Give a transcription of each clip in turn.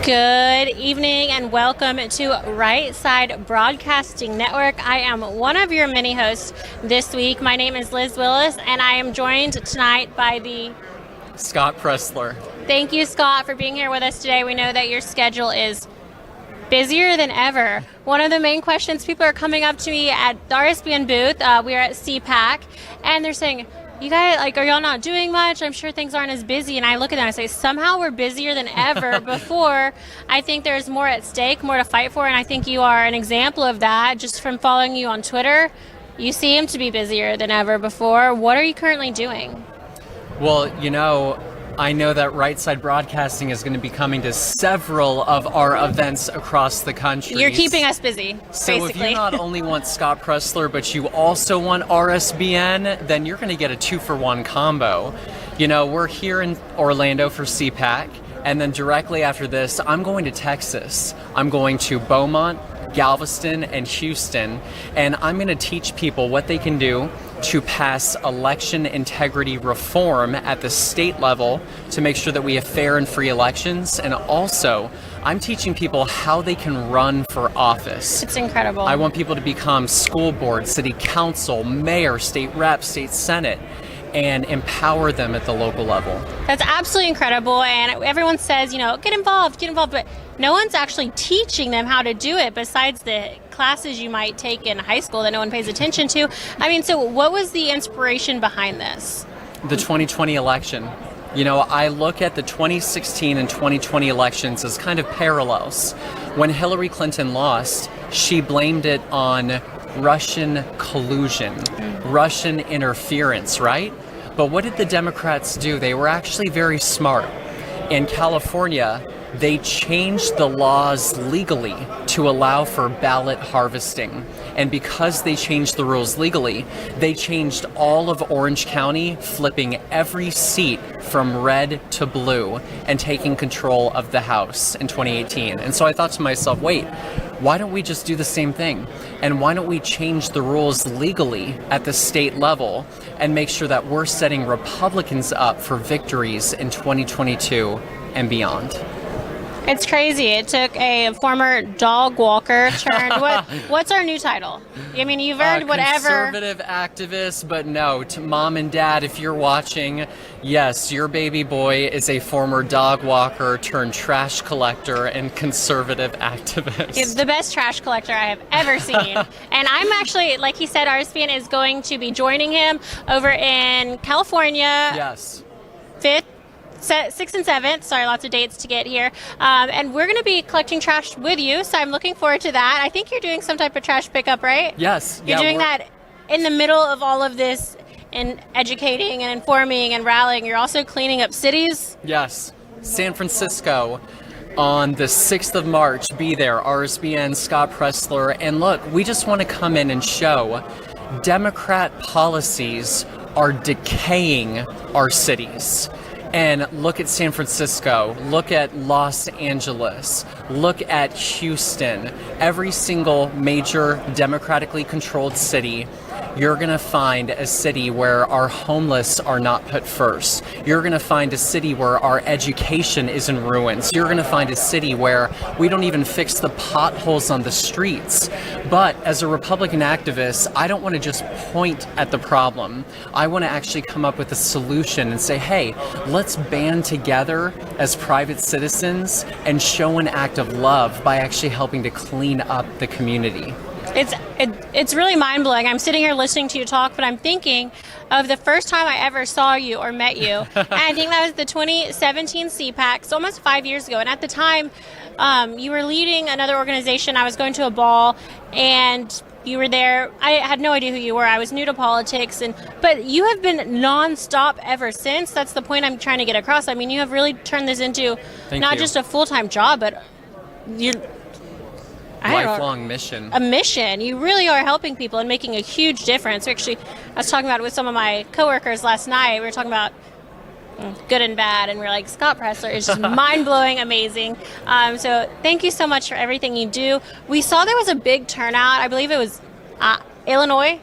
Good evening and welcome to Right Side Broadcasting Network. I am one of your mini hosts this week. My name is Liz Willis and I am joined tonight by the Scott Presler. Thank you, Scott, for being here with us today. We know that your schedule is busier than ever. One of the main questions, people are coming up to me at the RSBN booth. We are at CPAC and they're saying, you guys, are y'all not doing much? I'm sure things aren't as busy. And I look at them and I say, somehow we're busier than ever before. I think there's more at stake, more to fight for. And I think you are an example of that. Just from following you on Twitter, you seem to be busier than ever before. What are you currently doing? Well, I know that Right Side Broadcasting is going to be coming to several of our events across the country. You're keeping us busy, so basically. If you not only want Scott Presler, but you also want RSBN, then you're going to get a 2-for-1 combo. We're here in Orlando for CPAC, and then directly after this, I'm going to Texas. I'm going to Beaumont, Galveston, and Houston, and I'm going to teach people what they can do to pass election integrity reform at the state level to make sure that we have fair and free elections. And also, I'm teaching people how they can run for office. It's incredible. I want people to become school board, city council, mayor, state rep, state senate, and empower them at the local level. That's absolutely incredible. And everyone says, get involved, but no one's actually teaching them how to do it besides the classes you might take in high school that no one pays attention to. So what was the inspiration behind this? The 2020 election. I look at the 2016 and 2020 elections as kind of parallels. When Hillary Clinton lost, she blamed it on Russian collusion, Russian interference, right? But what did the Democrats do? They were actually very smart. In California, they changed the laws legally to allow for ballot harvesting. And because they changed the rules legally, they changed all of Orange County, flipping every seat from red to blue and taking control of the House in 2018. And so I thought to myself, wait, why don't we just do the same thing? And why don't we change the rules legally at the state level and make sure that we're setting Republicans up for victories in 2022 and beyond? It's crazy. It took a former dog walker turned. What's our new title? You've earned whatever. Conservative activist, but no, to mom and dad, if you're watching, yes, your baby boy is a former dog walker turned trash collector and conservative activist. It's the best trash collector I have ever seen. And I'm actually, like he said, RSBN is going to be joining him over in California. Yes. 5th, 6th and 7th, sorry, lots of dates to get here. And we're going to be collecting trash with you, so I'm looking forward to that. I think you're doing some type of trash pickup, right? Yes. You're doing that in the middle of all of this and educating and informing and rallying. You're also cleaning up cities? Yes. San Francisco on the 6th of March, be there, RSBN, Scott Presler. And look, we just want to come in and show Democrat policies are decaying our cities. And look at San Francisco, look at Los Angeles, look at Houston. Every single major democratically controlled city, you're going to find a city where our homeless are not put first. You're going to find a city where our education is in ruins. You're going to find a city where we don't even fix the potholes on the streets. But as a Republican activist, I don't want to just point at the problem. I want to actually come up with a solution and say, hey, let's band together as private citizens and show an act of love by actually helping to clean up the community. It's really mind-blowing. I'm sitting here listening to you talk, but I'm thinking of the first time I ever saw you or met you. And I think that was the 2017 CPAC, so almost 5 years ago. And at the time, you were leading another organization. I was going to a ball, and you were there. I had no idea who you were. I was new to politics, but you have been nonstop ever since. That's the point I'm trying to get across. You have really turned this into not just a full-time job, but lifelong mission. A mission. You really are helping people and making a huge difference. Actually, I was talking about it with some of my coworkers last night. We were talking about good and bad, and we're like, Scott Presler is just mind-blowing, amazing. So thank you so much for everything you do. We saw there was a big turnout. I believe it was Illinois.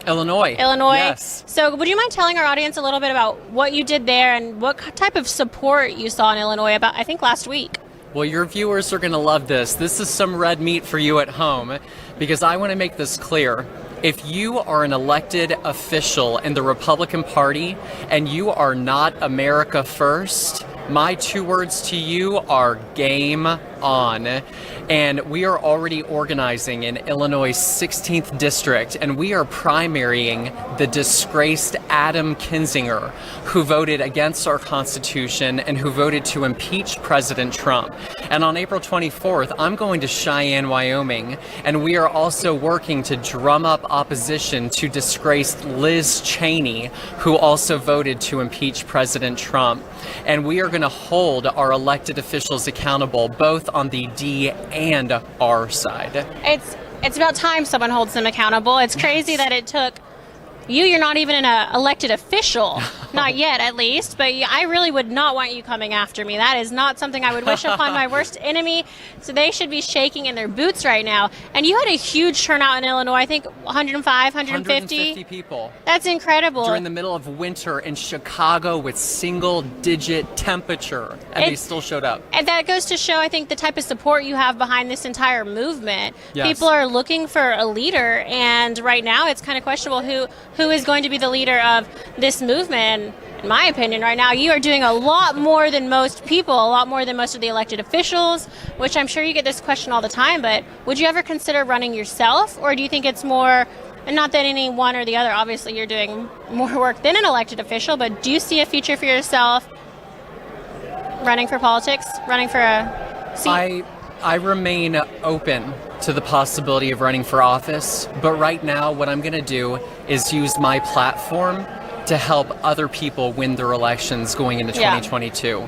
Yes. So would you mind telling our audience a little bit about what you did there and what type of support you saw in Illinois about, I think, last week? Well, your viewers are going to love this. This is some red meat for you at home, because I want to make this clear. If you are an elected official in the Republican Party and you are not America first, my 2 words to you are game on. And we are already organizing in Illinois' 16th district, and we are primarying the disgraced Adam Kinzinger, who voted against our Constitution and who voted to impeach President Trump. And on April 24th, I'm going to Cheyenne, Wyoming, and we are also working to drum up opposition to disgraced Liz Cheney, who also voted to impeach President Trump. And we are going to hold our elected officials accountable, both on the D and R side. It's about time someone holds them accountable. It's crazy that it took you're not even an elected official, not yet at least, but I really would not want you coming after me. That is not something I would wish upon my worst enemy. So they should be shaking in their boots right now. And you had a huge turnout in Illinois, I think 105, 150 people. That's incredible. During the middle of winter in Chicago with single-digit temperature, and they still showed up. And that goes to show, I think, the type of support you have behind this entire movement. Yes. People are looking for a leader, and right now it's kind of questionable who is going to be the leader of this movement. In my opinion, right now, you are doing a lot more than most people, a lot more than most of the elected officials, which I'm sure you get this question all the time, but would you ever consider running yourself, or do you think it's more, and not that any one or the other, obviously you're doing more work than an elected official, but do you see a future for yourself running for politics, running for a seat? I remain open to the possibility of running for office, but right now what I'm going to do is use my platform to help other people win their elections going into 2022.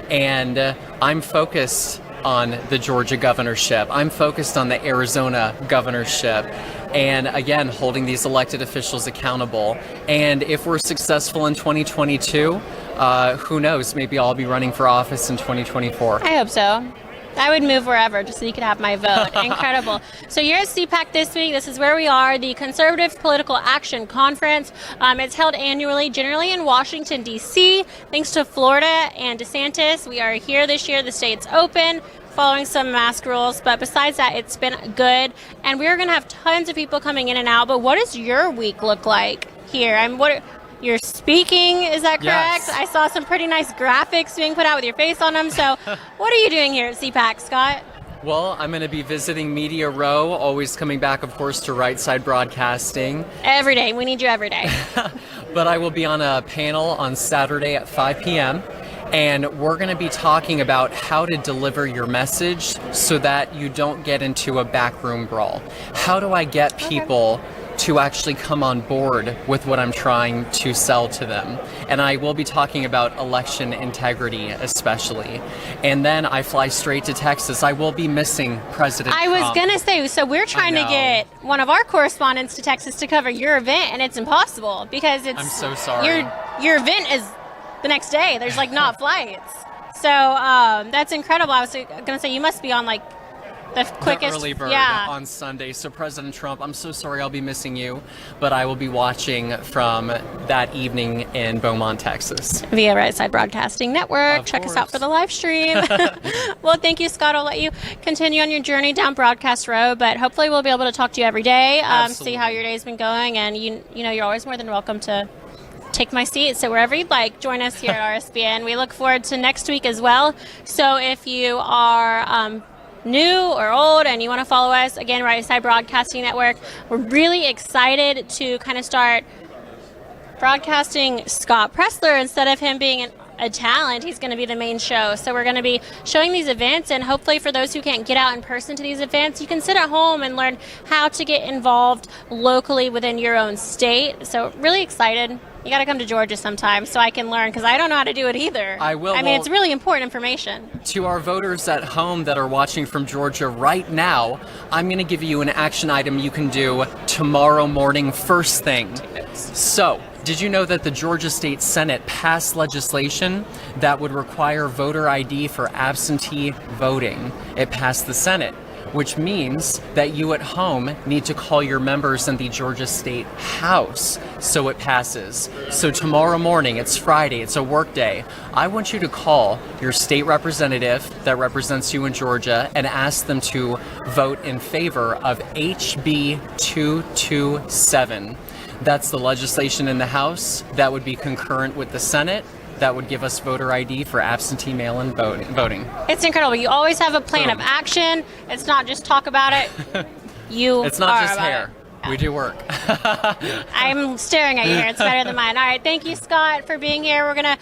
And I'm focused on the Georgia governorship. I'm focused on the Arizona governorship. And again, holding these elected officials accountable. And if we're successful in 2022, who knows, maybe I'll be running for office in 2024. I hope so. I would move wherever just so you could have my vote. Incredible. So you're at CPAC this week. This is where we are, the Conservative Political Action Conference. It's held annually, generally in Washington, D.C. Thanks to Florida and DeSantis, we are here this year. The state's open, following some mask rules. But besides that, it's been good. And we're going to have tons of people coming in and out. But what does your week look like here? You're speaking, is that correct? Yes. I saw some pretty nice graphics being put out with your face on them. So what are you doing here at CPAC, Scott? Well, I'm going to be visiting Media Row, always coming back, of course, to Right Side Broadcasting. Every day. We need you every day. But I will be on a panel on Saturday at 5 p.m., and we're going to be talking about how to deliver your message so that you don't get into a backroom brawl. How do I get people to actually come on board with what I'm trying to sell to them? And I will be talking about election integrity especially. And then I fly straight to Texas. I will be missing President Trump. I was going to say, so we're trying to get one of our correspondents to Texas to cover your event, and it's impossible because it's... I'm so sorry. Your event is the next day. There's not flights. So that's incredible. I was going to say, you must be on the quickest, the early bird on Sunday. So President Trump, I'm so sorry I'll be missing you, but I will be watching from that evening in Beaumont, Texas. Via Right Side Broadcasting Network. Check us out for the live stream. Well, thank you, Scott. I'll let you continue on your journey down Broadcast Road, but hopefully we'll be able to talk to you every day, see how your day's been going, and you know you're always more than welcome to take my seat. So wherever you'd like, join us here at RSBN. We look forward to next week as well. So if you are new or old and you want to follow us, again, Right Side Broadcasting Network, we're really excited to kind of start broadcasting Scott Presler. Instead of him being a talent, he's going to be the main show. So we're going to be showing these events, and hopefully for those who can't get out in person to these events, you can sit at home and learn how to get involved locally within your own state. So really excited. You got to come to Georgia sometime so I can learn, because I don't know how to do it either. I will. I mean, it's really important information. To our voters at home that are watching from Georgia right now, I'm going to give you an action item you can do tomorrow morning first thing. So, did you know that the Georgia State Senate passed legislation that would require voter ID for absentee voting? It passed the Senate. which means that you at home need to call your members in the Georgia State House so it passes. So tomorrow morning, it's Friday, it's a work day. I want you to call your state representative that represents you in Georgia and ask them to vote in favor of HB 227. That's the legislation in the House that would be concurrent with the Senate. That would give us voter ID for absentee mail-in voting. It's incredible. You always have a plan Boom. of action. It's not just talk about it. It's not just about hair. it. We do work. I'm staring at you here. It's better than mine. All right. Thank you, Scott, for being here. We're going to go